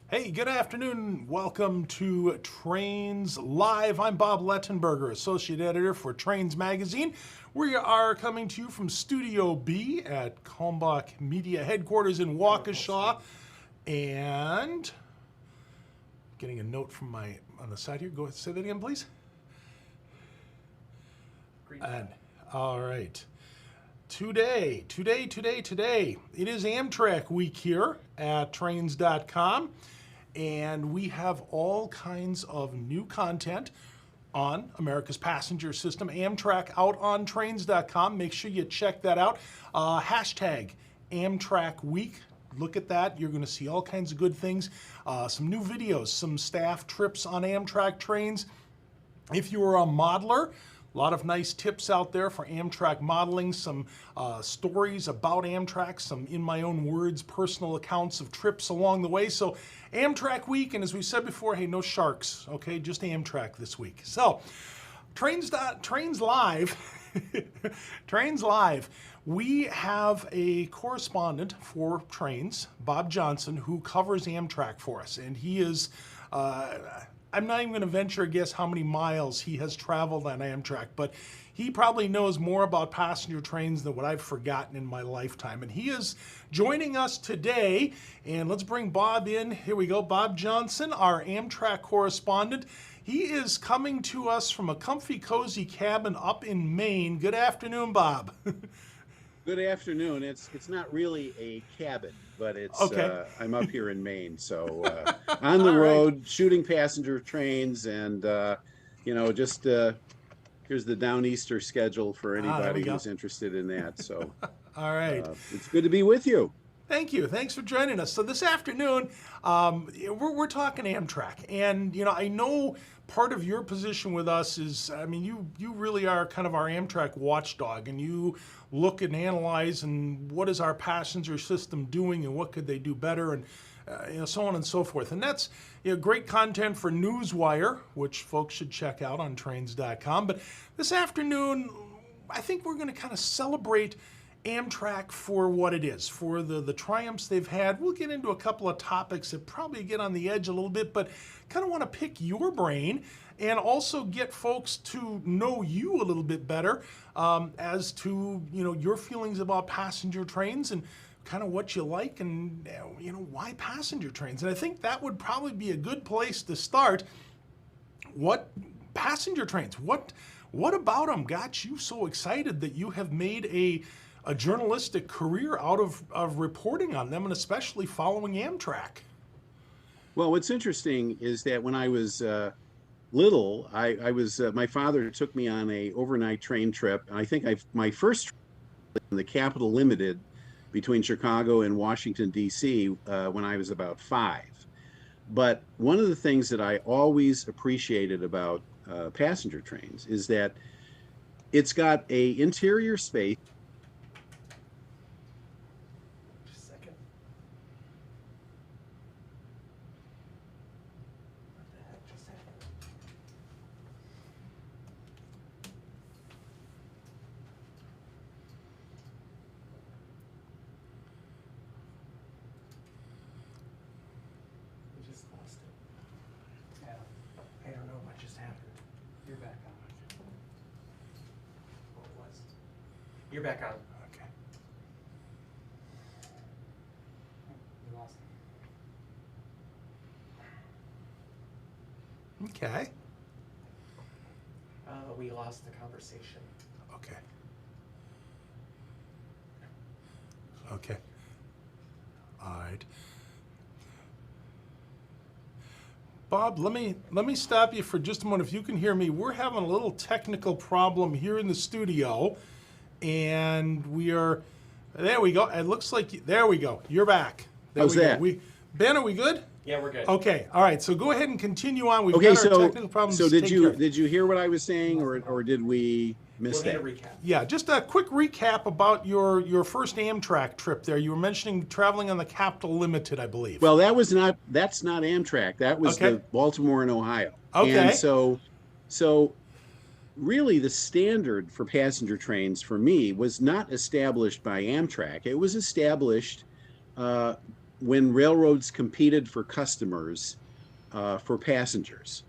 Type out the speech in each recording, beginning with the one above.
Hey, good afternoon. Welcome to Trains Live. I'm Bob Lettenberger, Associate Editor for Trains Magazine. We are coming to you from Studio B at Kalmbach Media headquarters in Waukesha. And getting a note from on the side here. Go ahead, say that again, please. And all right. Today, it is Amtrak week here at trains.com. And we have all kinds of new content on America's passenger system, Amtrak, out on trains.com. Make sure you check that out. Hashtag Amtrak Week. Look at that. You're going to see all kinds of good things. Some new videos, some staff trips on Amtrak trains. If you are a modeler, a lot of nice tips out there for Amtrak modeling, some stories about Amtrak, some, in my own words, personal accounts of trips along the way. So Amtrak week, and as we said before, hey, no sharks, okay? Just Amtrak this week. So Trains Live, Trains Live, we have a correspondent for Trains, Bob Johnston, who covers Amtrak for us, and he is... I'm not even going to venture a guess how many miles he has traveled on Amtrak, but he probably knows more about passenger trains than what I've forgotten in my lifetime. And he is joining us today, and let's bring Bob in. Here we go, Bob Johnston, our Amtrak correspondent. He is coming to us from a comfy, cozy cabin up in Maine. Good afternoon, Bob. Good afternoon. It's not really a cabin, but it's okay. I'm up here in Maine, so on the road, shooting passenger trains, and just here's the Downeaster schedule for anybody who's interested in that. So, all right, it's good to be with you. Thank you. Thanks for joining us. So this afternoon, we're talking Amtrak, and I know part of your position with us is, I mean, you really are kind of our Amtrak watchdog, and you look and analyze and what is our passenger system doing and what could they do better, and so on and so forth. And that's great content for Newswire, which folks should check out on trains.com. But this afternoon, I think we're going to kind of celebrate Amtrak for what it is, for the triumphs they've had. We'll get into a couple of topics that probably get on the edge a little bit, but kind of want to pick your brain and also get folks to know you a little bit better as to your feelings about passenger trains and kind of what you like and why passenger trains. And I think that would probably be a good place to start. What passenger trains? What about them got you so excited that you have made a journalistic career out of reporting on them, and especially following Amtrak? Well, what's interesting is that when I was little, I was my father took me on a overnight train trip. I think my first trip in the Capital Limited between Chicago and Washington, D.C. When I was about 5. But one of the things that I always appreciated about passenger trains is that it's got a interior space. You're back on. Okay. We lost him. Okay. We lost the conversation. Okay. Okay. All right. Bob, let me stop you for just a moment. If you can hear me, we're having a little technical problem here in the studio. And there we go. It looks like, there we go. You're back. How's that? Ben, are we good? Yeah, we're good. Okay. All right. So go ahead and continue on. We've got our technical problems. So did you hear what I was saying, or did we miss that? We'll need a recap. Yeah, just a quick recap about your first Amtrak trip there. You were mentioning traveling on the Capital Limited, I believe. Well, that's not Amtrak. That was the Baltimore and Ohio. Okay. And so really the standard for passenger trains for me was not established by Amtrak. It was established when railroads competed for customers for passengers.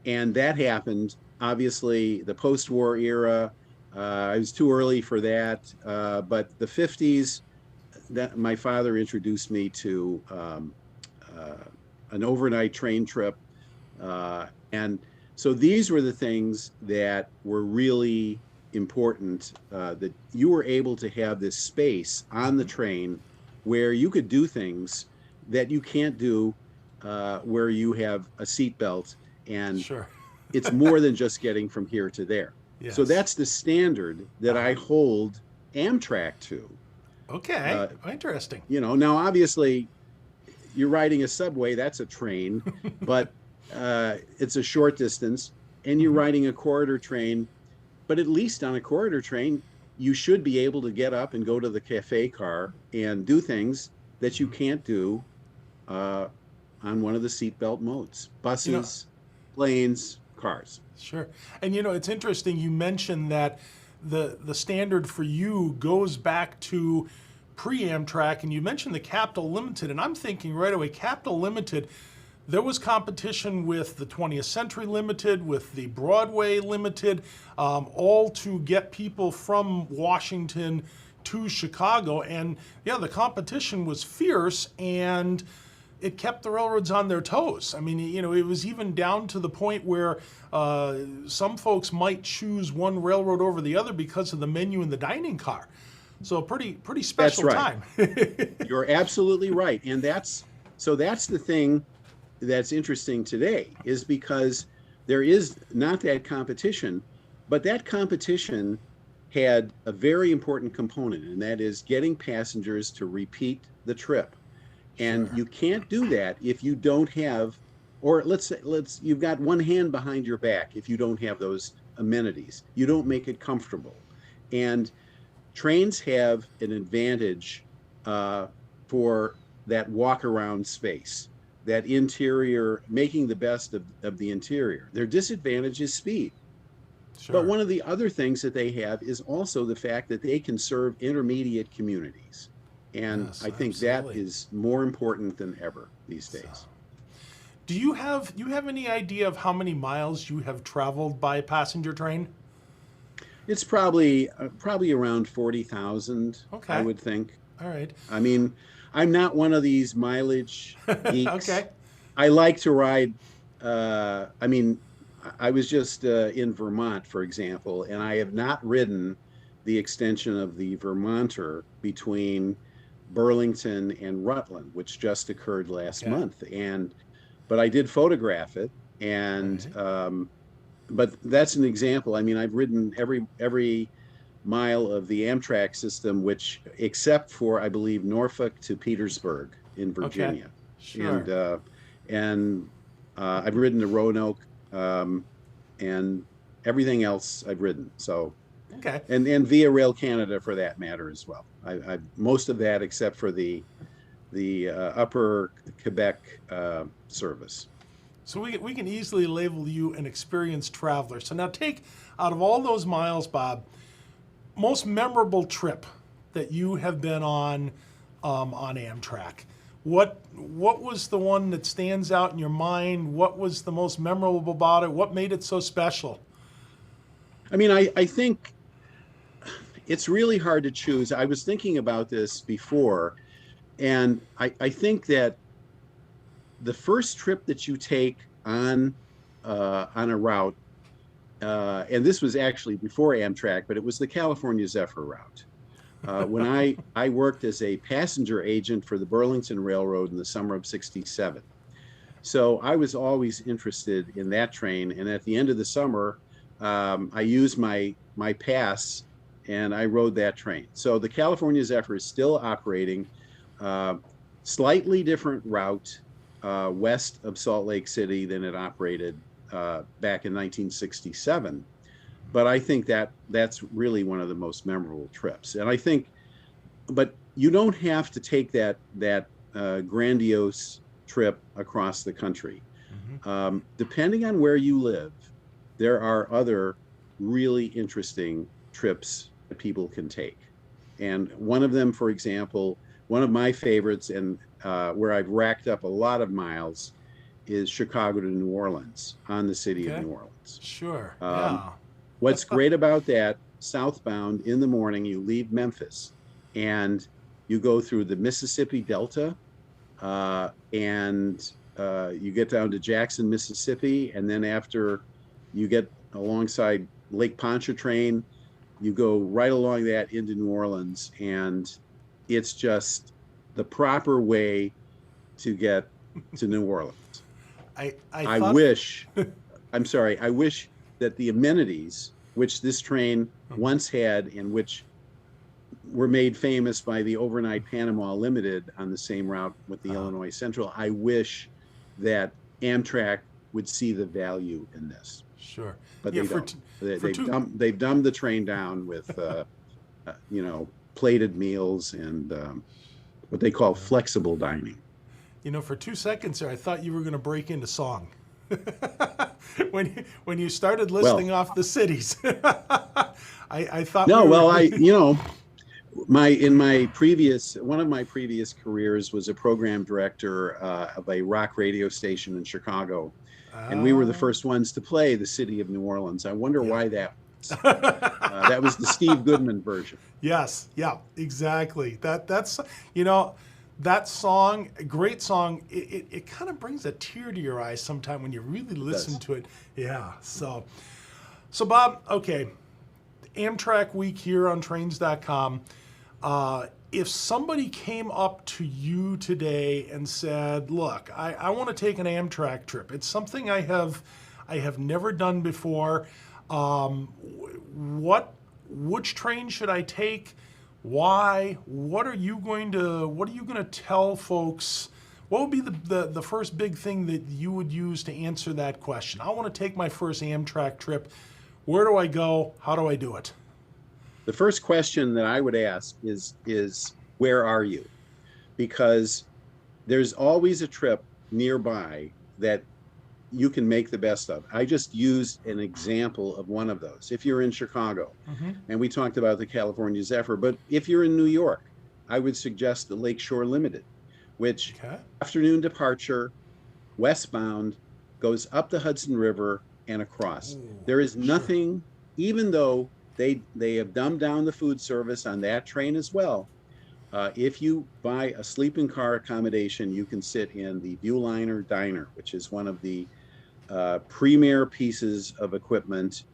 And that happened, obviously, the post-war era. I was too early for that, but the 50s, that my father introduced me to an overnight train trip. And so these were the things that were really important, that you were able to have this space on the train where you could do things that you can't do where you have a seatbelt, and Sure. it's more than just getting from here to there. Yes. So that's the standard that I hold Amtrak to. Okay. Interesting. You know, now obviously you're riding a subway, that's a train, but it's a short distance, and you're riding a corridor train. But at least on a corridor train, you should be able to get up and go to the cafe car and do things that you can't do on one of the seatbelt modes: buses, planes, cars. Sure. And it's interesting you mentioned that the standard for you goes back to pre-Amtrak, and you mentioned the Capital Limited, and I'm thinking right away, Capital Limited, there was competition with the 20th Century Limited, with the Broadway Limited, all to get people from Washington to Chicago. And yeah, the competition was fierce, and it kept the railroads on their toes. I mean, it was even down to the point where some folks might choose one railroad over the other because of the menu in the dining car. So pretty special time. You're absolutely right. And that's the thing that's interesting today, is because there is not that competition, but that competition had a very important component, and that is getting passengers to repeat the trip. And you can't do that if you don't have, or you've got one hand behind your back if you don't have those amenities. You don't make it comfortable. And trains have an advantage for that walk around space, that interior, making the best of the interior. Their disadvantage is speed. Sure. But one of the other things that they have is also the fact that they can serve intermediate communities. And yes, I think absolutely. that is more important than ever these days. So, do you have any idea of how many miles you have traveled by passenger train? It's probably around 40,000, okay. I would think. All right. I mean, I'm not one of these mileage geeks. Okay. I like to ride. I mean, I was just in Vermont, for example, and I have not ridden the extension of the Vermonter between Burlington and Rutland, which just occurred last month. But I did photograph it, and but that's an example. I mean, I've ridden every mile of the Amtrak system, which, except for, I believe, Norfolk to Petersburg in Virginia. Okay. Sure. And I've ridden to Roanoke, and everything else I've ridden. So, okay. And via Rail Canada, for that matter, as well. I most of that, except for the upper Quebec service. So we can easily label you an experienced traveler. So now, take out of all those miles, Bob, most memorable trip that you have been on Amtrak. What was the one that stands out in your mind? What was the most memorable about it? What made it so special? I mean, I think it's really hard to choose. I was thinking about this before, and I think that the first trip that you take on a route, and this was actually before Amtrak, but it was the California Zephyr route. When I worked as a passenger agent for the Burlington Railroad in the summer of '67. So I was always interested in that train, and at the end of the summer, I used my pass and I rode that train. So the California Zephyr is still operating, slightly different route west of Salt Lake City than it operated back in 1967. But I think that's really one of the most memorable trips. And I think, but you don't have to take that grandiose trip across the country. Mm-hmm. Depending on where you live, there are other really interesting trips that people can take. And one of them, for example, one of my favorites, and where I've racked up a lot of miles, is Chicago to New Orleans on the city of Okay. New Orleans. Sure. Um, Yeah. what's great about that, southbound in the morning, you leave Memphis and you go through the Mississippi Delta, and you get down to Jackson, Mississippi, and then after you get alongside Lake Pontchartrain, you go right along that into New Orleans, and it's just the proper way to get to New Orleans. I thought, wish, I'm sorry, I wish that the amenities which this train once had and which were made famous by the overnight Panama Limited on the same route with the Illinois Central, I wish that Amtrak would see the value in this. Sure. But Yeah, they don't. They've dumbed the train down with, plated meals and what they call flexible dining. For 2 seconds there, I thought you were going to break into song. when you started listing off the cities, I thought. No, one of my previous careers was a program director of a rock radio station in Chicago, and we were the first ones to play the city of New Orleans. I wonder why that was. That was the Steve Goodman version. Yes, yeah, exactly. That's that song, a great song. It kind of brings a tear to your eyes sometime when you really listen to it. Yeah. So Bob, okay, Amtrak Week here on trains.com. If somebody came up to you today and said, "Look, I want to take an Amtrak trip. It's something I have never done before. Which train should I take? Why? What are you going to tell folks? What would be the first big thing that you would use to answer that question? I want to take my first Amtrak trip. Where do I go? How do I do it?" The first question that I would ask is where are you? Because there's always a trip nearby that you can make the best of. I just used an example of one of those. If you're in Chicago, and we talked about the California Zephyr, but if you're in New York, I would suggest the Lakeshore Limited, which afternoon departure, westbound, goes up the Hudson River and across. There is nothing, even though they have dumbed down the food service on that train as well. If you buy a sleeping car accommodation, you can sit in the Viewliner Diner, which is one of the premier pieces of equipment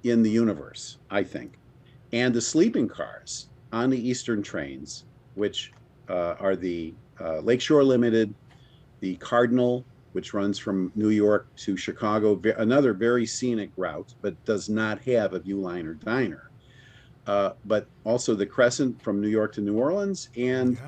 in the universe, I think. And the sleeping cars on the Eastern trains, which are the Lakeshore Limited, the Cardinal, which runs from New York to Chicago, another very scenic route, but does not have a Viewliner Diner. But also the Crescent from New York to New Orleans, and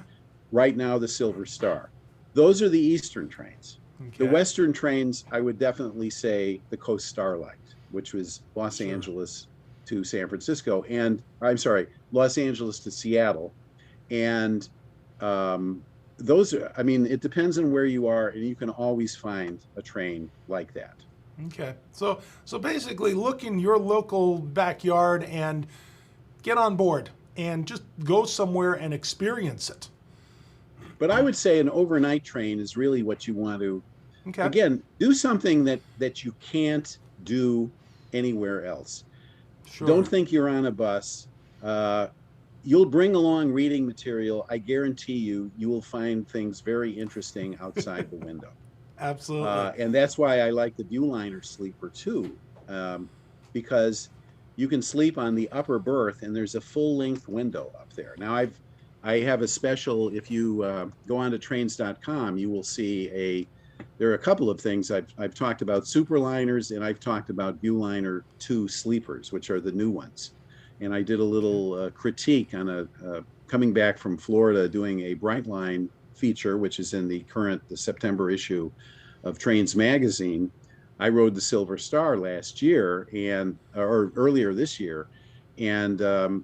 right now the Silver Star. Those are the Eastern trains. The Western trains, I would definitely say the Coast Starlight, which was Los Angeles to San Francisco, and I'm sorry, Los Angeles to Seattle. And those are, it depends on where you are, and you can always find a train like that. Okay. So basically look in your local backyard and get on board and just go somewhere and experience it. But I would say an overnight train is really what you want to, again, do something that you can't do anywhere else. Sure. Don't think you're on a bus. You'll bring along reading material. I guarantee you will find things very interesting outside the window. Absolutely. And that's why I like the Viewliner sleeper too, because you can sleep on the upper berth and there's a full-length window up there. Now I have a special, if you go on to trains.com, you will see there are a couple of things. I've talked about Superliners, and I've talked about Viewliner 2 sleepers, which are the new ones. And I did a little critique on coming back from Florida, doing a Brightline feature, which is in the September issue of Trains Magazine. I rode the Silver Star last year or earlier this year. And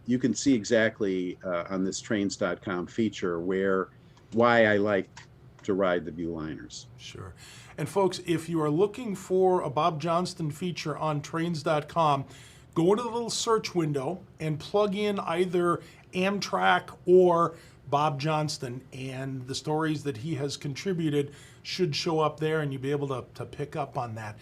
you can see exactly on this trains.com feature why I like to ride the Viewliners. Sure. And folks, if you are looking for a Bob Johnston feature on trains.com, go into the little search window and plug in either Amtrak or Bob Johnston, and the stories that he has contributed should show up there, and you'll be able to pick up on that.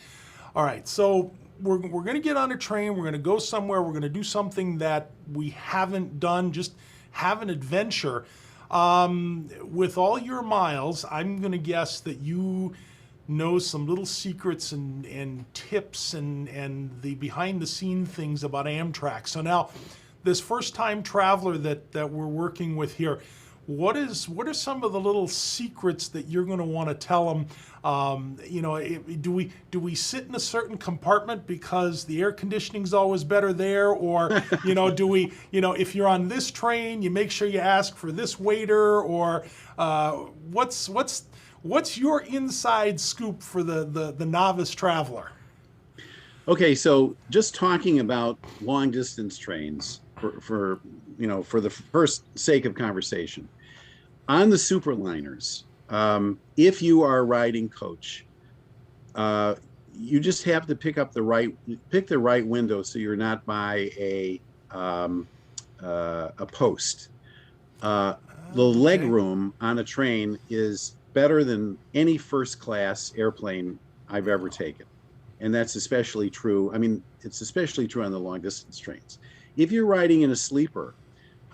All right, so we're going to get on a train. We're going to go somewhere. We're going to do something that we haven't done, just have an adventure. With all your miles, I'm going to guess that you know some little secrets and tips and the behind-the-scene things about Amtrak. So now, this first-time traveler that we're working with here, what are some of the little secrets that you're going to want to tell them? Do we sit in a certain compartment because the air conditioning's always better there, or do we, if you're on this train, you make sure you ask for this waiter, or what's your inside scoop for the novice traveler? Okay, so just talking about long distance trains for the first sake of conversation. On the superliners, if you are riding coach, you just have to pick the right window so you're not by a post. The leg room on a train is better than any first class airplane I've ever taken. And that's especially true. I mean, it's especially true on the long distance trains. If you're riding in a sleeper,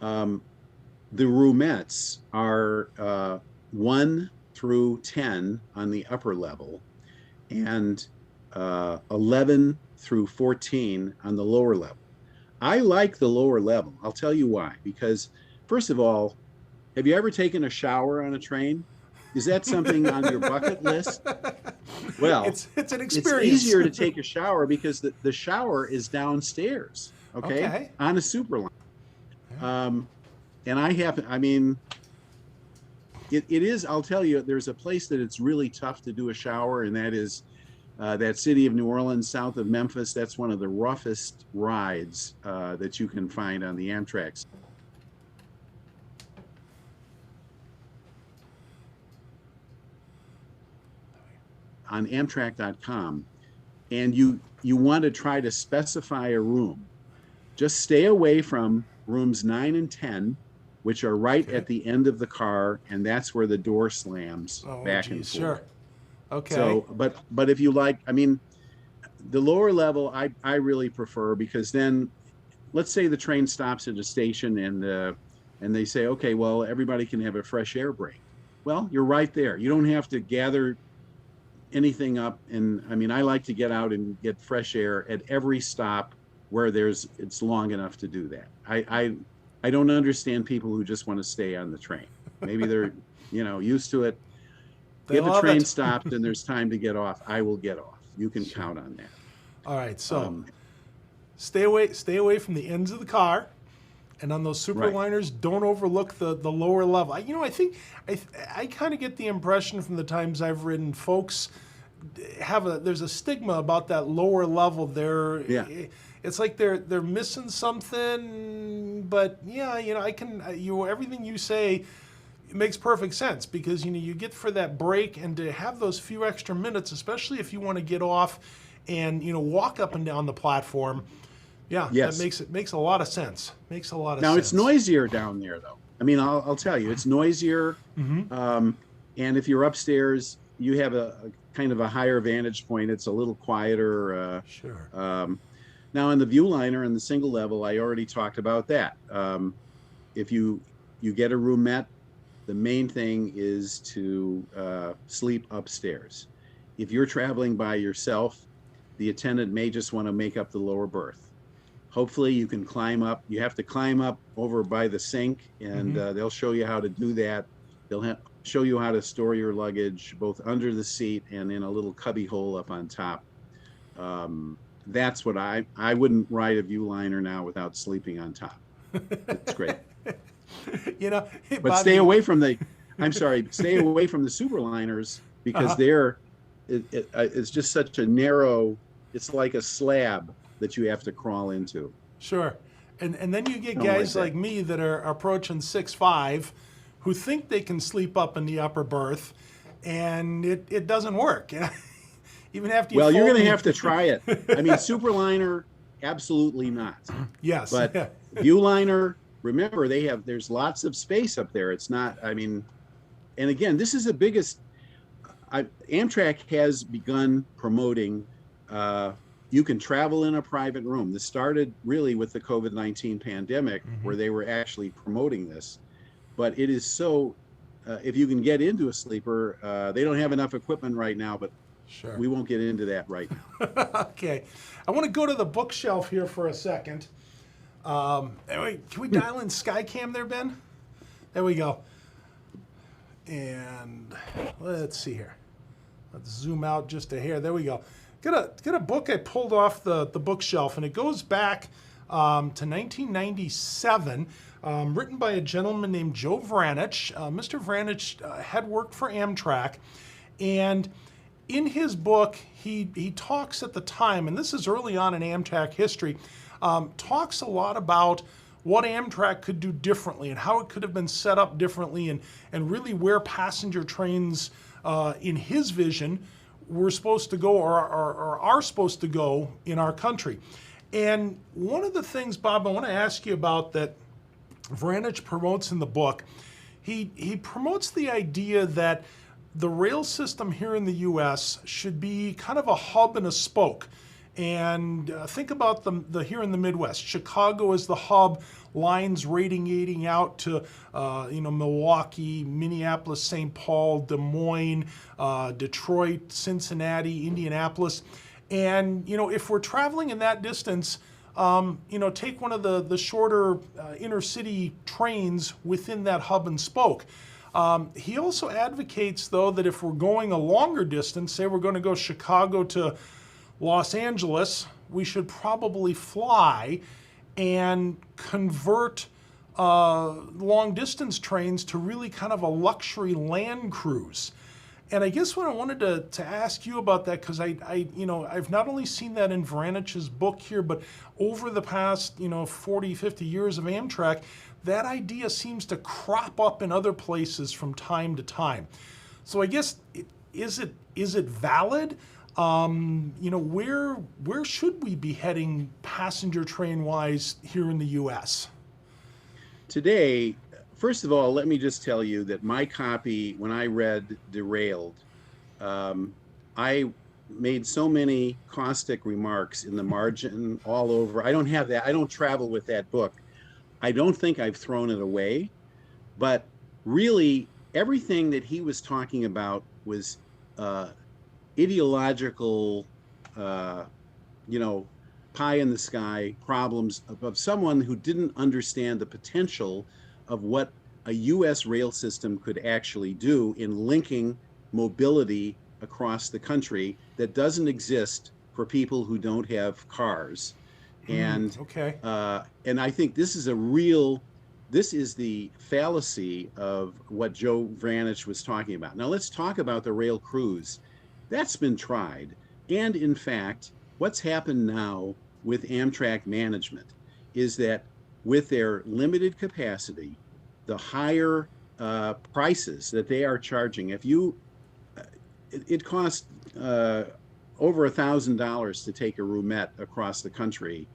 the roomettes are 1 through 10 on the upper level and 11 through 14 on the lower level. I like the lower level. I'll tell you why. Because, first of all, have you ever taken a shower on a train? Is that something on your bucket list? Well, it's an experience. It's easier to take a shower because the shower is downstairs, okay? On a superliner. And it is, I'll tell you, there's a place that it's really tough to do a shower, and that is that city of New Orleans, south of Memphis. That's one of the roughest rides that you can find on the Amtrak. On Amtrak.com, and you want to try to specify a room. Just stay away from rooms 9 and 10, which are right at the end of the car, and that's where the door slams back and forth. Sure. Okay. So, but if you like, I mean, the lower level, I really prefer, because then, let's say the train stops at a station and they say, okay, well, everybody can have a fresh air break. Well, you're right there. You don't have to gather anything up, and I mean, I like to get out and get fresh air at every stop where it's long enough to do that. I don't understand people who just want to stay on the train. Maybe they're used to it. If a train stopped and there's time to get off, I will get off. You can count on that. All right, so stay away from the ends of the car, and on those superliners, don't overlook the lower level. I think I kind of get the impression from the times I've ridden, folks there's a stigma about that lower level. It's like they're missing something, but everything you say, it makes perfect sense, because you get for that break, and to have those few extra minutes, especially if you want to get off and walk up and down the platform. Yeah, yes. That makes a lot of sense. Makes a lot of sense. Now, it's noisier down there, though. I mean, I'll tell you, it's noisier. Mm-hmm. And if you're upstairs, you have a kind of a higher vantage point. It's a little quieter. Sure. Now, in the Viewliner and the single level, I already talked about that. If you get a roomette, the main thing is to sleep upstairs. If you're traveling by yourself, the attendant may just want to make up the lower berth. Hopefully you can climb up. You have to climb up over by the sink, and they'll show you how to do that. They'll show you how to store your luggage both under the seat and in a little cubby hole up on top. That's what I wouldn't ride a Viewliner now without sleeping on top. It's great. But Bobby, stay away from the superliners, because it's just such a narrow, it's like a slab that you have to crawl into. Sure. And then you get guys like me that are approaching 6'5", who think they can sleep up in the upper berth, and it doesn't work. Even after you're going to have to try it. I mean, superliner, absolutely not. Yes. But Viewliner, remember there's lots of space up there. It's not, I mean, and again, this is the biggest, Amtrak has begun promoting, you can travel in a private room. This started really with the COVID-19 pandemic, where they were actually promoting this. But it is so, if you can get into a sleeper, they don't have enough equipment right now, but Sure. we won't get into that right now. Okay. I want to go to the bookshelf here for a second. Anyway, can we dial in Skycam there, Ben? There we go. And let's see here. Let's zoom out just a hair. There we go. Got a book I pulled off the bookshelf, and it goes back to 1997, written by a gentleman named Joe Vranich. Mr. Vranich had worked for Amtrak, and in his book, he talks at the time, and this is early on in Amtrak history, talks a lot about what Amtrak could do differently and how it could have been set up differently, and really where passenger trains, in his vision, were supposed to go or are supposed to go in our country. And one of the things, Bob, I want to ask you about that Vranich promotes in the book, he promotes the idea that the rail system here in the U.S. should be kind of a hub and a spoke. And think about the here in the Midwest. Chicago is the hub, lines radiating out to Milwaukee, Minneapolis, St. Paul, Des Moines, Detroit, Cincinnati, Indianapolis. And if we're traveling in that distance, take one of the shorter inner city trains within that hub and spoke. He also advocates, though, that if we're going a longer distance, say we're going to go Chicago to Los Angeles, we should probably fly and convert long distance trains to really kind of a luxury land cruise. And I guess what I wanted to ask you about that, because I've not only seen that in Vranich's book here, but over the past 40, 50 years of Amtrak, that idea seems to crop up in other places from time to time. So I guess, is it valid? Where should we be heading passenger train wise here in the U.S.? Today, first of all, let me just tell you that my copy, when I read Derailed, I made so many caustic remarks in the margin all over. I don't have that. I don't travel with that book. I don't think I've thrown it away, but really everything that he was talking about was ideological, pie in the sky problems of someone who didn't understand the potential of what a U.S. rail system could actually do in linking mobility across the country that doesn't exist for people who don't have cars. And okay. And I think this is the fallacy of what Joe Vranich was talking about. Now let's talk about the rail cruise. That's been tried. And in fact, what's happened now with Amtrak management is that with their limited capacity, the higher prices that they are charging, it costs over $1,000 to take a roomette across the country,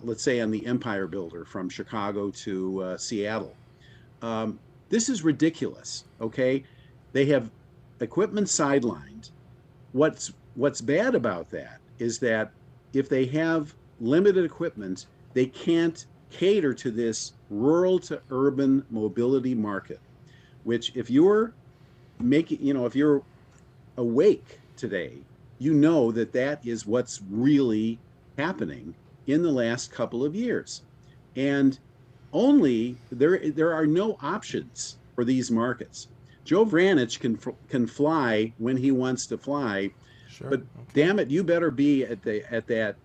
let's say on the Empire Builder from Chicago to Seattle. This is ridiculous, okay? They have equipment sidelined. What's bad about that is that if they have limited equipment, they can't cater to this rural to urban mobility market, which if you're if you're awake today, that is what's really happening in the last couple of years. And only there are no options for these markets. Joe Vranich can fly when he wants to fly, Sure. but okay. Damn it, you better be at that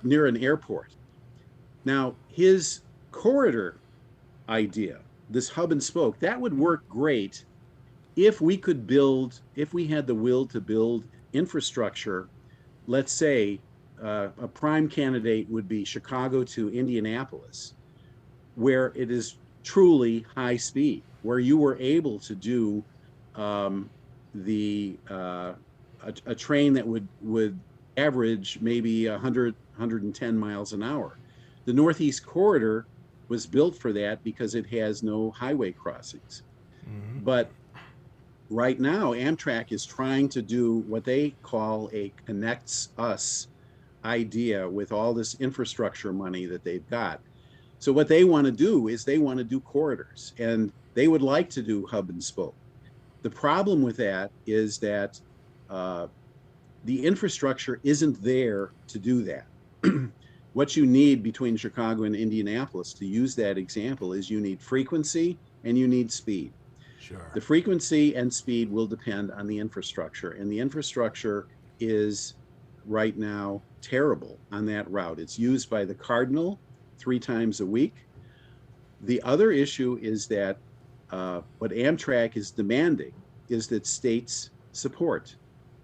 near an airport. Now, his corridor idea, this hub and spoke, that would work great if we had the will to build infrastructure. Let's say a prime candidate would be Chicago to Indianapolis, where it is truly high speed, where you were able to do a train that would average maybe 100, 110 miles an hour. The Northeast Corridor was built for that because it has no highway crossings. Mhm. But right now, Amtrak is trying to do what they call a connects us idea with all this infrastructure money that they've got. So what they want to do is they want to do corridors, and they would like to do hub and spoke. The problem with that is that uh, the infrastructure isn't there to do that. What you need between Chicago and Indianapolis, to use that example, is you need frequency and you need speed. Sure. The frequency and speed will depend on the infrastructure, and the infrastructure is right now terrible on that route. It's used by the Cardinal 3 times a week. The other issue is that what Amtrak is demanding is that states support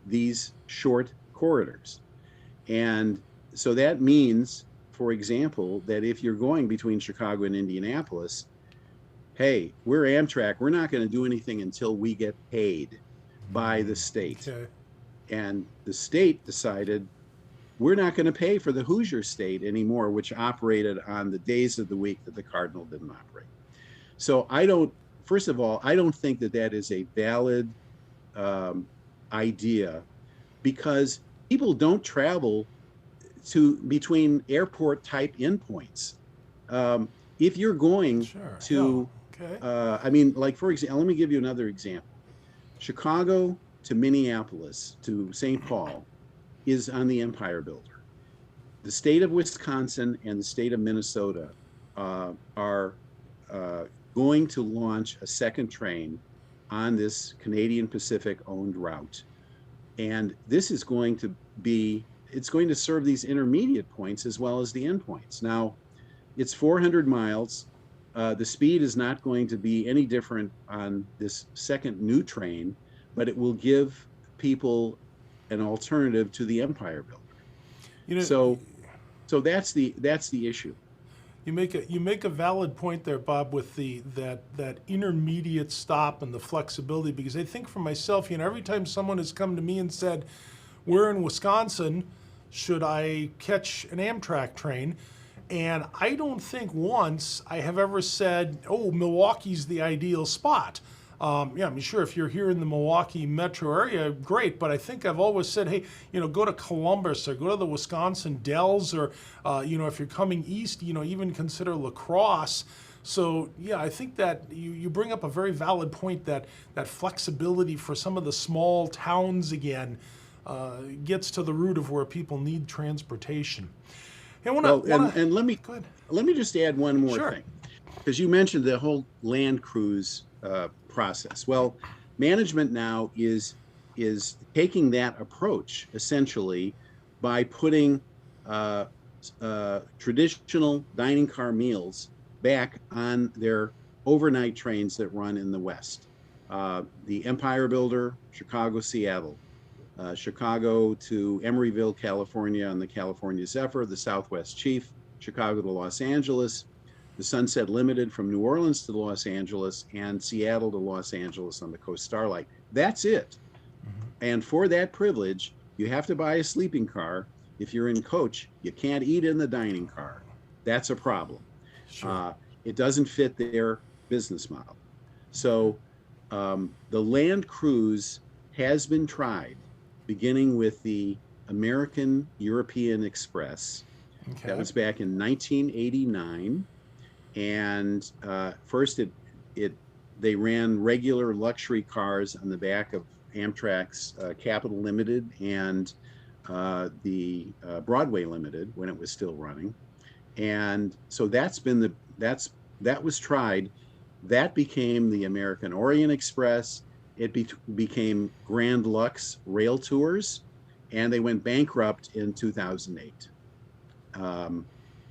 these short corridors. And so that means, for example, that if you're going between Chicago and Indianapolis, hey, we're Amtrak, we're not going to do anything until we get paid by the state. Okay. And the state decided we're not going to pay for the Hoosier State anymore, which operated on the days of the week that the Cardinal didn't operate. So first of all, I don't think that that is a valid idea, because people don't travel between airport type endpoints. If you're going Sure. to, Yeah. Okay. I mean, like, for example, let me give you another example. Chicago to Minneapolis to St. Paul is on the Empire Builder. The state of Wisconsin and the state of Minnesota are going to launch a second train on this Canadian Pacific owned route. And this is going to it's going to serve these intermediate points as well as the endpoints. Now, it's 400 miles. The speed is not going to be any different on this second new train, but it will give people an alternative to the Empire Builder. You know, So that's the issue. You make a valid point there, Bob, with that intermediate stop and the flexibility, because I think for myself, every time someone has come to me and said, we're in Wisconsin, should I catch an Amtrak train? And I don't think once I have ever said, oh, Milwaukee's the ideal spot. Yeah, I mean, sure, if you're here in the Milwaukee metro area, great. But I think I've always said, hey, go to Columbus or go to the Wisconsin Dells, or, if you're coming east, even consider La Crosse. So, yeah, I think that you bring up a very valid point, that flexibility for some of the small towns again gets to the root of where people need transportation. Hey, and let me go ahead. Let me just add one more Sure. thing, because you mentioned the whole land cruise process. Well, management now is taking that approach essentially by putting traditional dining car meals back on their overnight trains that run in the West. The Empire Builder, Chicago, Seattle, Chicago to Emeryville, California on the California Zephyr, the Southwest Chief, Chicago to Los Angeles, the Sunset Limited from New Orleans to Los Angeles, and Seattle to Los Angeles on the Coast Starlight. That's it. Mm-hmm. And for that privilege, you have to buy a sleeping car. If you're in coach, you can't eat in the dining car. That's a problem. Sure. It doesn't fit their business model. So the land cruise has been tried, beginning with the American European Express. Okay. That was back in 1989. And first they ran regular luxury cars on the back of Amtrak's Capital Limited and the Broadway Limited when it was still running. And so that was tried. That became the American Orient Express. It became Grand Lux Rail Tours, and they went bankrupt in 2008.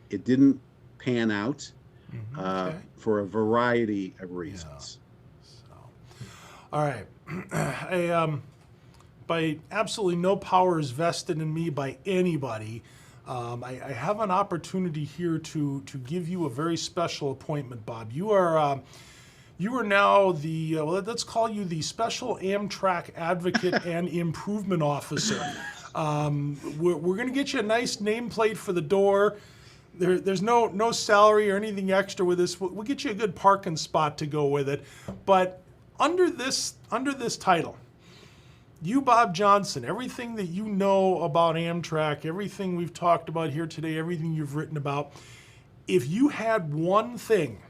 It didn't pan out for a variety of reasons. Yeah. So, all right. By absolutely no powers vested in me by anybody, I have an opportunity here to give you a very special appointment, Bob. You are now the, let's call you the Special Amtrak Advocate and Improvement Officer. We're going to get you a nice nameplate for the door. there's no salary or anything extra with this. We'll get you a good parking spot to go with it. But under this title, you, Bob Johnston, everything that you know about Amtrak, everything we've talked about here today, everything you've written about, if you had one thing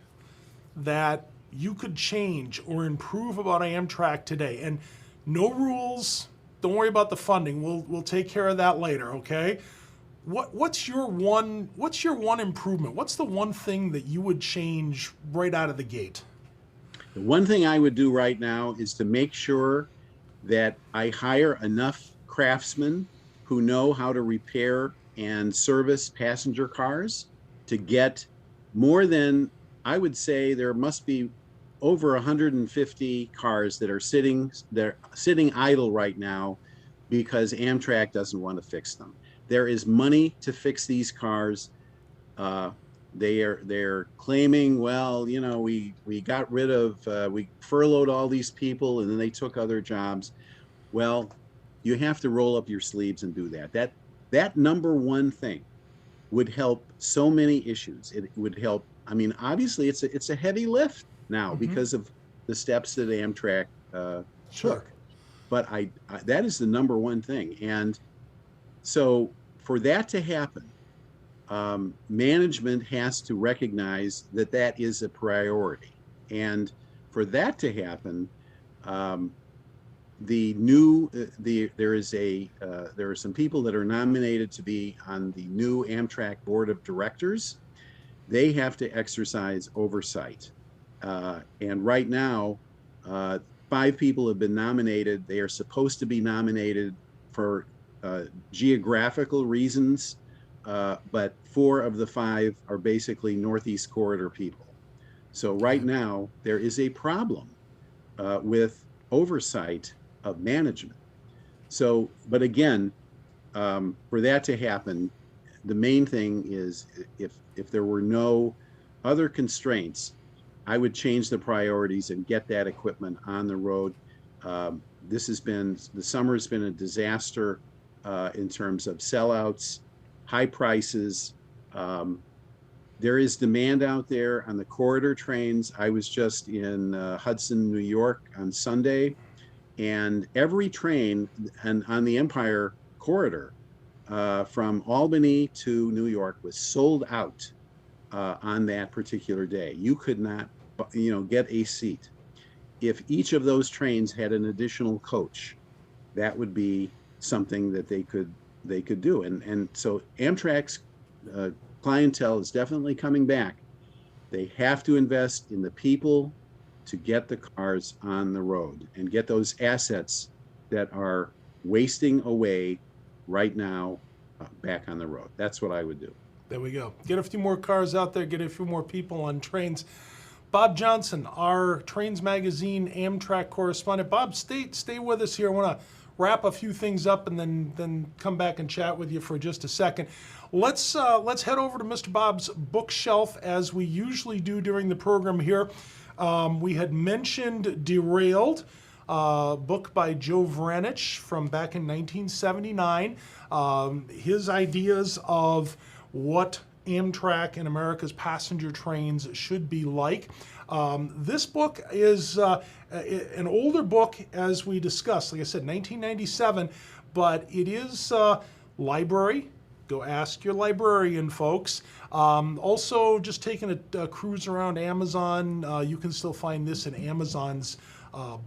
that you could change or improve about Amtrak today, and no rules, don't worry about the funding, we'll take care of that later, okay? What's your one improvement? What's the one thing that you would change right out of the gate? The one thing I would do right now is to make sure that I hire enough craftsmen who know how to repair and service passenger cars to get more than, I would say there must be over 150 cars that are sitting idle right now because Amtrak doesn't want to fix them. There is money to fix these cars. They're claiming, well, you know, we got rid of, we furloughed all these people and then they took other jobs. Well, you have to roll up your sleeves and do that. That number one thing would help so many issues. It would help. I mean, obviously it's a heavy lift now because of the steps that Amtrak took. But that is the number one thing. And so for that to happen, management has to recognize that that is a priority. And for that to happen, there are some people that are nominated to be on the new Amtrak board of directors. They have to exercise oversight. And right now, 5 people have been nominated. They are supposed to be nominated for geographical reasons, but 4 of the 5 are basically Northeast Corridor people. So right now, there is a problem with oversight of management. So, but again, for that to happen, the main thing is if there were no other constraints, I would change the priorities and get that equipment on the road. The summer has been a disaster in terms of sellouts, high prices. There is demand out there on the corridor trains. I was just in Hudson, New York on Sunday, and every train on the Empire corridor from Albany to New York was sold out on that particular day. You could not, get a seat. If each of those trains had an additional coach, that would be something that they could do. And so Amtrak's clientele is definitely coming back. They have to invest in the people to get the cars on the road and get those assets that are wasting away right now back on the road. That's what I would do. There we go. Get a few more cars out there, get a few more people on trains. Bob Johnston, our Trains Magazine Amtrak correspondent. Bob, stay with us here. I want to wrap a few things up and then come back and chat with you for just a second. Let's head over to Mr. Bob's bookshelf as we usually do during the program here. We had mentioned Derailed, book by Joe Vranich from back in 1979. His ideas of what Amtrak and America's passenger trains should be like. This book is an older book, as we discussed, like I said, 1997, but it is library. Go ask your librarian, folks. Also, just taking a cruise around Amazon, you can still find this in Amazon's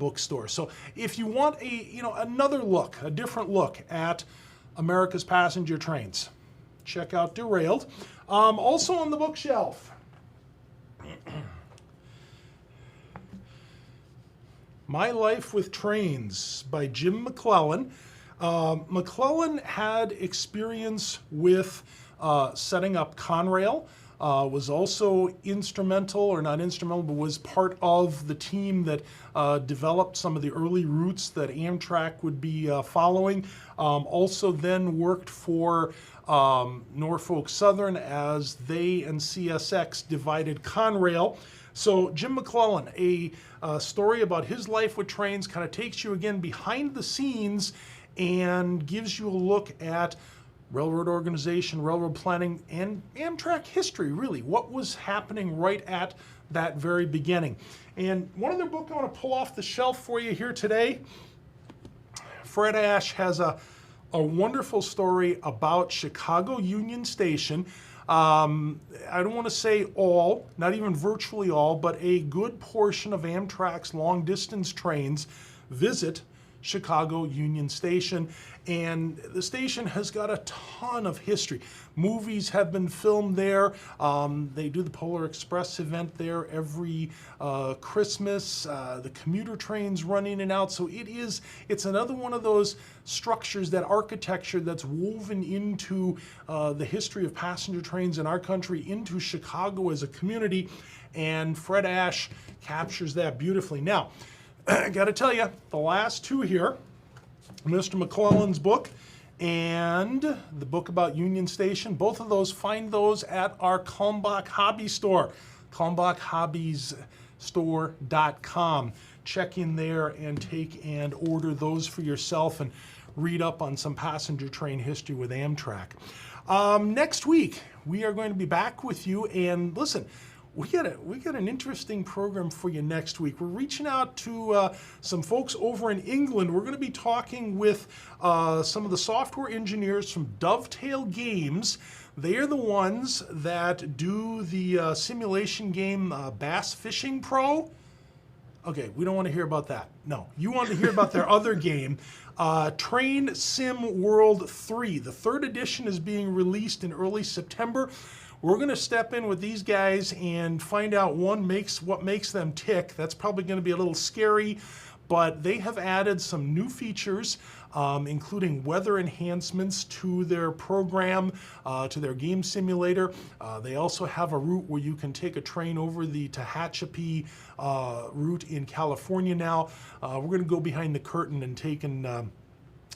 bookstore. So if you want a different look at America's passenger trains, check out Derailed. Also on the bookshelf, My Life with Trains by Jim McClellan. McClellan had experience with setting up Conrail, was also instrumental, or not instrumental, but was part of the team that developed some of the early routes that Amtrak would be following. Also then worked for Norfolk Southern as they and CSX divided Conrail. So Jim McClellan, a story about his life with trains, kind of takes you again behind the scenes and gives you a look at railroad organization, railroad planning, and Amtrak history, really. What was happening right at that very beginning. And one other book I want to pull off the shelf for you here today. Fred Ash has a wonderful story about Chicago Union Station. I don't want to say all, not even virtually all, but a good portion of Amtrak's long distance trains visit Chicago Union Station, and the station has got a ton of history. Movies have been filmed there. They do the Polar Express event there every Christmas. The commuter trains run in and out. So it's another one of those structures, that architecture that's woven into the history of passenger trains in our country, into Chicago as a community, and Fred Ash captures that beautifully. Now, I got to tell you, the last two here, Mr. McClellan's book and the book about Union Station, both of those, find those at our Kalmbach Hobby Store, kalmbachhobbiesstore.com. Check in there and take and order those for yourself and read up on some passenger train history with Amtrak. Next week, we are going to be back with you, and listen, we got an interesting program for you next week. We're reaching out to some folks over in England. We're going to be talking with some of the software engineers from Dovetail Games. They are the ones that do the simulation game Bass Fishing Pro. Okay, we don't want to hear about that. No, you want to hear about their other game, Train Sim World 3. The third edition is being released in early September. We're going to step in with these guys and find out what makes them tick. That's probably going to be a little scary, but they have added some new features, including weather enhancements to their program, to their game simulator. They also have a route where you can take a train over the Tehachapi route in California now. We're going to go behind the curtain and take and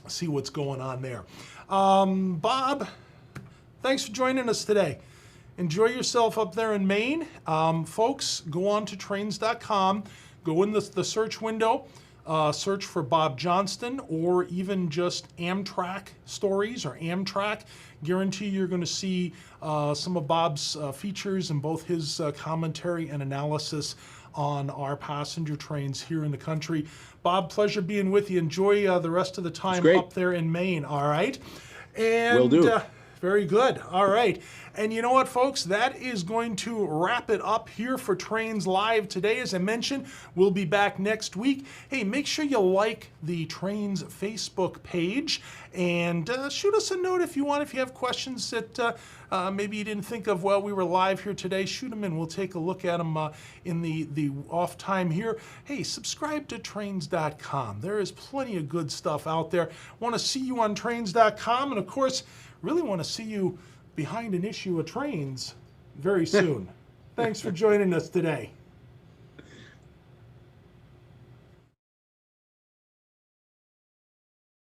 see what's going on there. Bob, thanks for joining us today. Enjoy yourself up there in Maine. Folks, go on to trains.com, go in the search window, search for Bob Johnston, or even just Amtrak stories or Amtrak. Guarantee you're going to see some of Bob's features and both his commentary and analysis on our passenger trains here in the country. Bob, pleasure being with you. Enjoy the rest of the time up there in Maine, all right? And will do. Very good. All right. And you know what, folks? That is going to wrap it up here for Trains Live today. As I mentioned, we'll be back next week. Hey, make sure you like the Trains Facebook page and shoot us a note if you want. If you have questions that maybe you didn't think of while we were live here today, shoot them in. We'll take a look at them in the off time here. Hey, subscribe to trains.com. There is plenty of good stuff out there. Want to see you on trains.com, and of course, really want to see you behind an issue of Trains very soon. Thanks for joining us today.